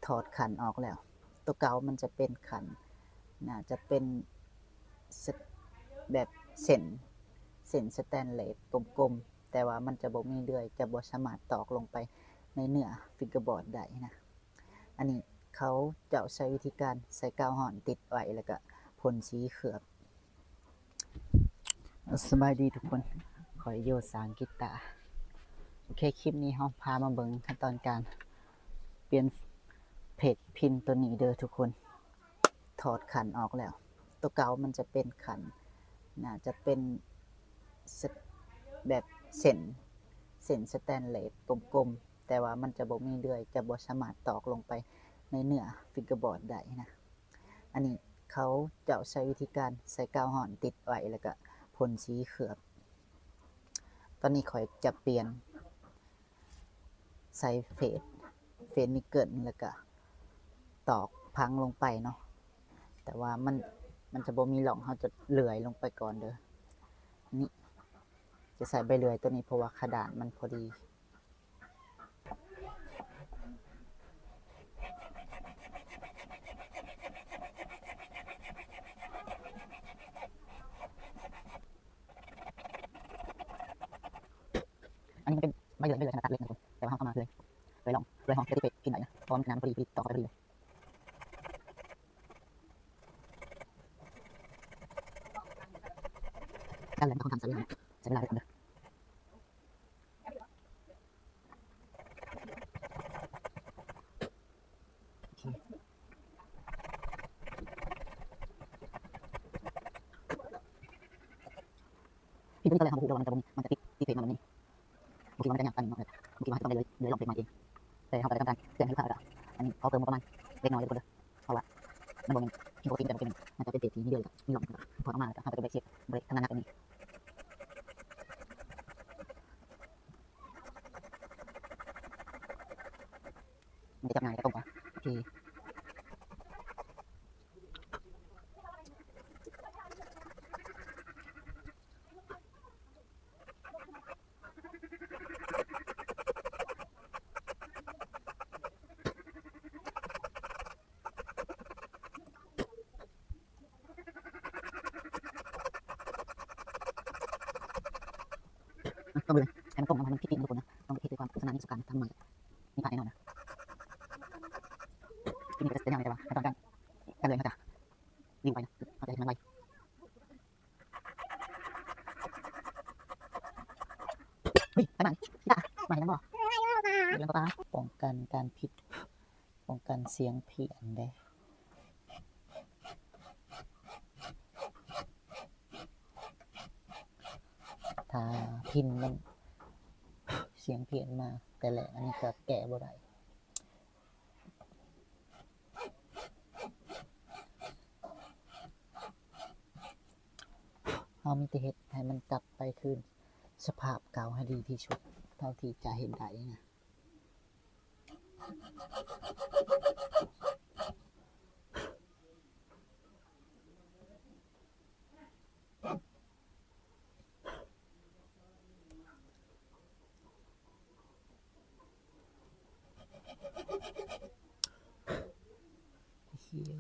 ถอดขันออกแล้วตัวเก่ามันจะเป็นขันน่าจะเป็นแบบเส้นสแตนเลสกลมๆแต่ว่ามันจะบ่มีเลื่อยจะบ่สามารถตอกลงไปในเนื้อฟิกเกอร์บอร์ดได้นะอันนี้เขาจะใช้วิธีการใส่กาวห่อนติดไว้แล้วก็พ่นสีเคลือบสบายดีทุกคนขอยโยสานกีตาร์โอเคคลิปนี้เราพามาเบิ่งขั้นตอนการเปลี่ยนเพจพินตัวนี้เด้อทุกคนถอดขันออกแล้วตัวเก่ามันจะเป็นขันน่าจะเป็นแบบเส้นสแตนเลสกลมๆแต่ว่ามันจะบ่มีเลื่อยจะบ่สามารถตอกลงไปในเนื้อฟิกเกอร์บอร์ดได้นะอันนี้เขาจะใช้วิธีการใส่กาวห่อนติดไว้แล้วก็พ่นสีเคลือบตอนนี้ข่อยจะเปลี่ยนใส่เฟสนิกเกิลแล้วก็ตอกพังลงไปเนาะแต่ว่ามันจะบ่มีหล่องเขาจะเลื่อยลงไปก่อนเด้อนี่จะใส่ใบเลื่อยตัวนี้เพราะว่าขนาดมันพอดีอันนี้มันเป็นใบเลื่อยขนาดตัดเล็กนะทุกคนแต่ว่าเขาเอามาเลยลองเลยห้องจะได้พินไหนนะเพราะว่ามันขนาดพอดีต่อไปพอดีเลยกันเลยต้องทำใส่เวลาใส่เวลาไปก่อนเด้อพินตัวนี้ตอนแรกเขาพูดว่ามันจะติดเฟซมาแบบนี้บางทีมันจะหยาบกันเนาะบางทีมันต้องเลยลองเฟซมาเองแต่เขาก็จะทำการเตือนให้ลูกค้าแล้วอันนี้เขาเติมมาประมาณเล็กน้อยเลยทุกคนเด้อเพราะว่ามันบ่เป็นที่ปกติแต่มันจะเป็นเศษที่นี่เดียวมีหล่องพอออกมาแล้วเขาจะเบรกเช็คเบรกทำงานหนักตรงนี้มันจะจับง่ายก็ตรงกว่าโอเคต้องเลยให้มันตรงมันพิดๆทุกคนนะต้องพิดด้วยความสนานนิสการทำมันมีผ่านแน่นอนนะที่นี่ก็จะยังไงแต่ว่าขั้นตอนการเลยเขาจะวิ่งไปนะเขาจะให้มันไวเฮ้ยไปไหนพี่ตามาแล้วบ่เรื่องตาป้องกันการผิดป้องกันเสียงเพี้ยนได้ถ้าพินมันเสียงเพี้ยนมาแต่แหละอันนี้ก็แก้บ่ได้เรามีแต่เฮ็ดให้มันกลับไปคืนสภาพเก่าให้ดีที่สุดเท่าที่จะเห็นได้นะเฮีย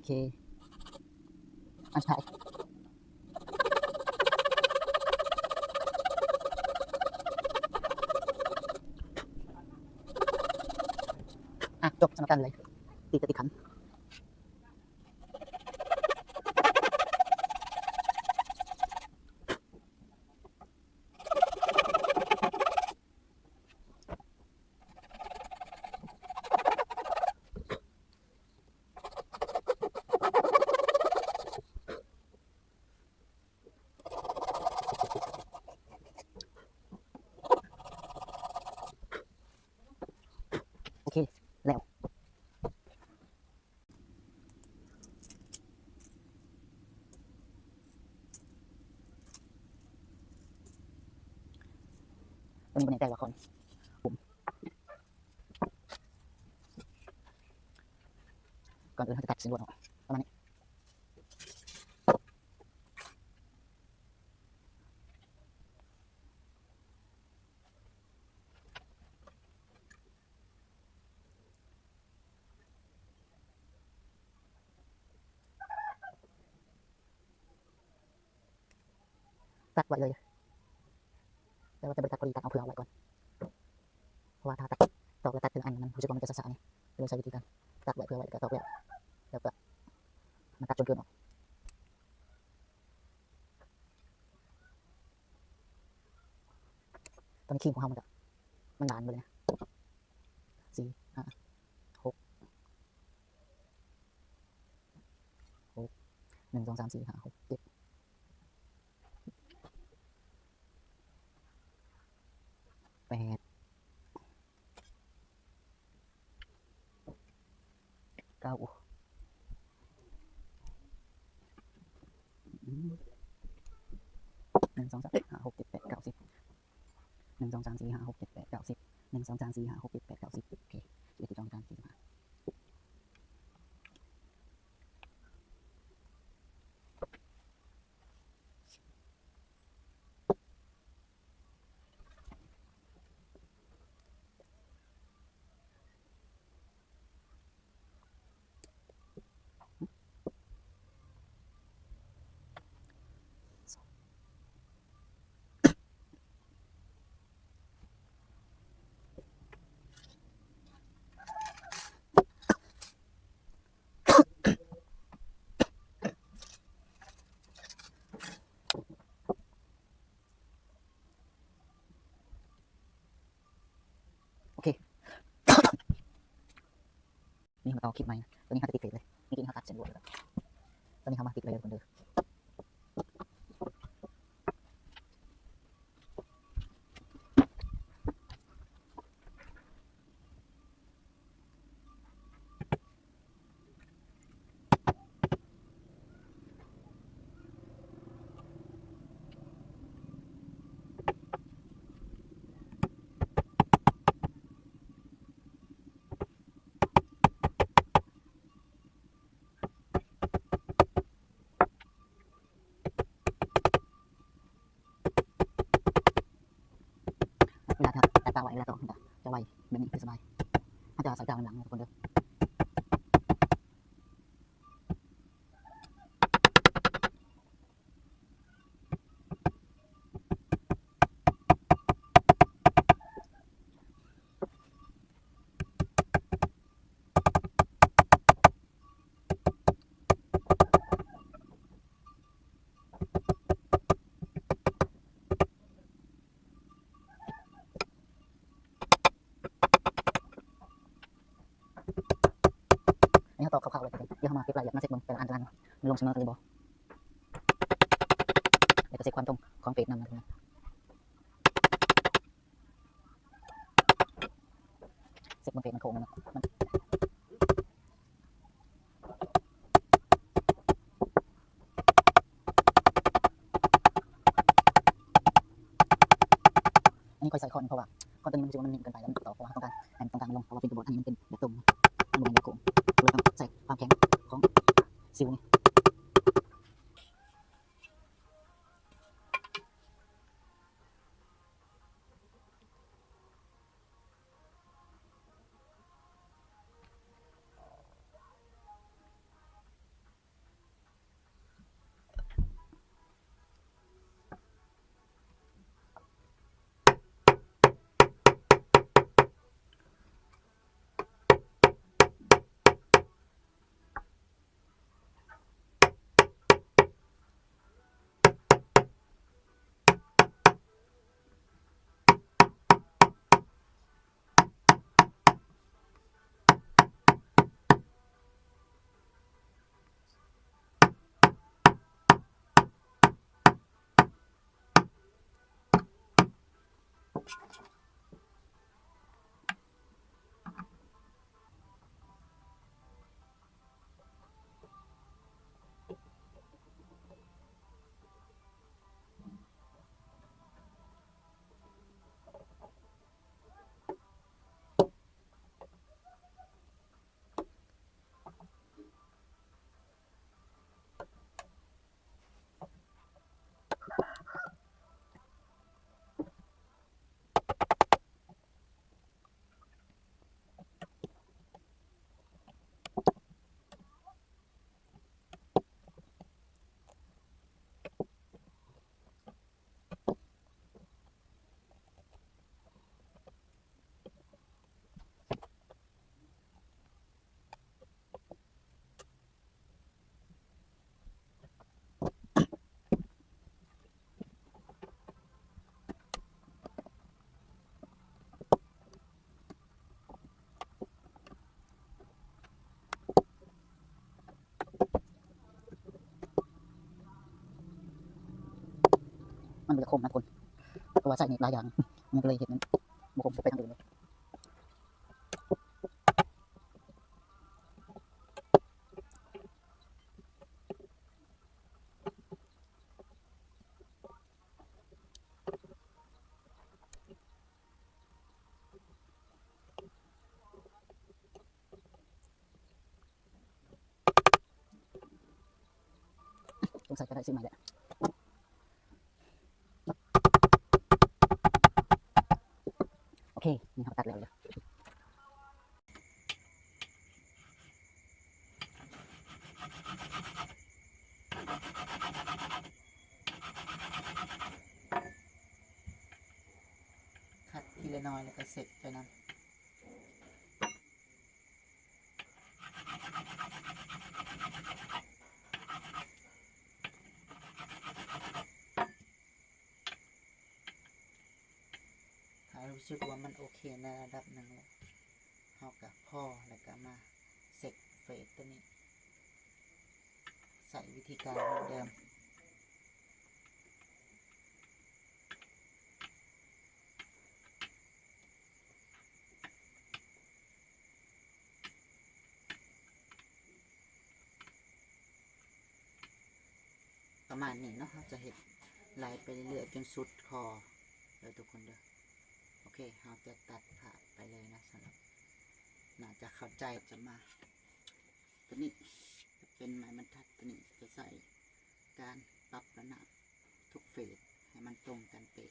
เคอันสุดท้ายจบสำหรับการเลยตีกระติกขันโอเคแล้วตัวนี้เป็นแน่ใจว่าคนผมก่อนอื่นเราจะตัดชิ้นส่วนออกประมาณนี้ตัดไว้เลยแต่ว่าจะไปตัดพอดีตัดเอาเผื่อไว้ก่อนเพราะว่าถ้าตัดตอกแล้วตัดถึงอันมันรู้สึกว่ามันจะสะๆนี่ก็เลยใช้วิธีการตัดไว้เผื่อไว้ก็ตอกแล้วก็มันตัดจนเกินออกตอนนี้ครีมของเรามันหวานไปเลยนะ4 5 6 1 2 3 4 5 6 7 8 9 1 2 3 4 5 6 7 8 9 10 1 2 3 4 5 6 7 8 9 10 1 2 3 4 5 6 7 8 9 10โอเค11 12 13 14 15โอเคนี่เราต่อคลิปใหม่นะตอนนี้เราจะติดเฟซเลยนี่กินข้าวตัดเสร็จหมดแล้วตอนนี้เขามาติดเลยคนเดิมเวลาถ้าตัดตาไว้เวลาต่อจะไวแบบนี้คือสบายถ้าจะใส่ตาหลังทุกคนเด้ออันนี้เขาตอกคร่าวๆไว้ก่อนเดี๋ยวเขามาเก็บรายละเอียดมาเซ็ตแต่ละอันมันลงเสมอกันหรือบ่แล้วก็เซ็ตความตรงของเฟซนำนะเซ็ตบนเฟซมันโค้งนะมันอันนี้ค่อยใส่คอนเพราะว่าคอนตัวนี้มันรู้สึกว่ามันนิ่มเกินไปแล้วมันต่อเพราะว่าต้องการให้มันตรงกลางมันลงเพราะว่าฟิกเกอร์บอร์ดอันนี้มันเป็นแบบตรงมันบ่เป็นแบบโค้งเลยต้องใส่ความแข็งของซิลนี่ มันจะคมนะคนเพราะว่าใส่นี่หลายอย่างมันก็เลยเห็นมันบ่คมไปทางอื่นเลยสงสัยจะได้ซื้อใหม่แหละโอเคนี่เขาตัดแล้วเลยคัดทีละน้อยแล้วก็เสร็จไปนะถ้ารู้สึกว่ามันโอเคในระดับหนึ่งแล้วเขากับพ่อแล้วก็มาเสร็จเฟสตัวนี้ใส่วิธีการเหมือนเดิมประมาณนี้เนาะเราจะเห็นไล่ไปเรื่อยๆจนสุดคอเลยทุกคนเด้อโอเคเราจะตัดผ่าไปเลยนะสำหรับน่าจะเข้าใจจะมาตัวนี้จะเป็นไม้บรรทัดตัวนี้จะใส่การปรับระนาบทุกเฟสให้มันตรงกันเป๊ะ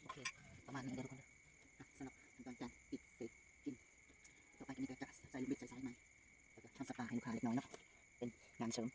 โอเคประมาณนี้เด้อทุกคนเด้อสำหรับขั้นตอนการปิดเฟสกินต่อไปอันนี้ก็จะใส่ลูกบิดใส่สายไหมแล้วก็ทำสปาให้ลูกค้าเล็กน้อยเนาะเป็นงานเสริม